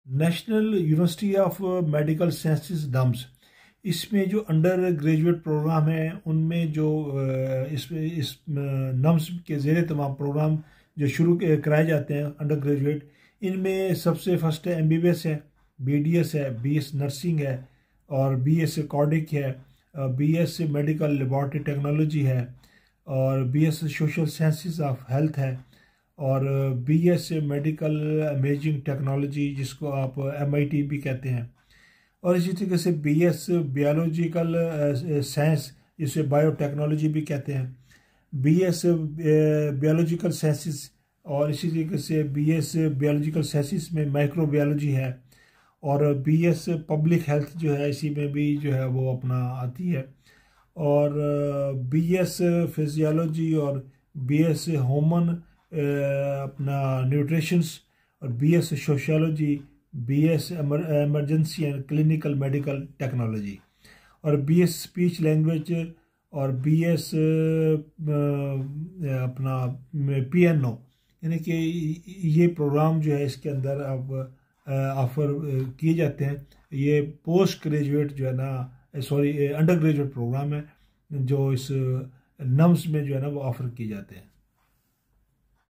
National university of medical sciences nums, इसमें जो under graduate programme है उनमें जो इस नम्स के ज़ेरे तमाम प्रोग्राम जो शुरू कराए जाते हैं अंडर ग्रेजुएट, इनमें सबसे फर्स्ट है MBBS है, BDS है, BS नर्सिंग है और BS कार्डिक है, BS मेडिकल लेबॉर्ट्री टेक्नोलॉजी है और BS social sciences of health है और BS मेडिकल इमेजिंग टेक्नोलॉजी जिसको आप MIT भी कहते हैं और इसी तरीके से BS बायोलॉजिकल साइंस जिसे बायोटेक्नोलॉजी भी कहते हैं, BS बायोलॉजिकल साइंसेस और इसी तरीके से BS बायोलॉजिकल साइंसेस में माइक्रोबायोलॉजी है और BS पब्लिक हेल्थ जो है इसी में भी जो है वो अपना आती है और BS फिजियोलॉजी और BS ह्यूमन अपना न्यूट्रिशंस और BS sociology, BS emergency and clinical medical technology और BS स्पीच लैंग्वेज और BS अपना PNO, यानी कि ये प्रोग्राम जो है इसके अंदर अब ऑफ़र किए जाते हैं। ये पोस्ट ग्रेजुएट जो है ना, सॉरी अंडर ग्रेजुएट प्रोग्राम है जो इस नम्स में जो है ना वो ऑफ़र किए जाते हैं।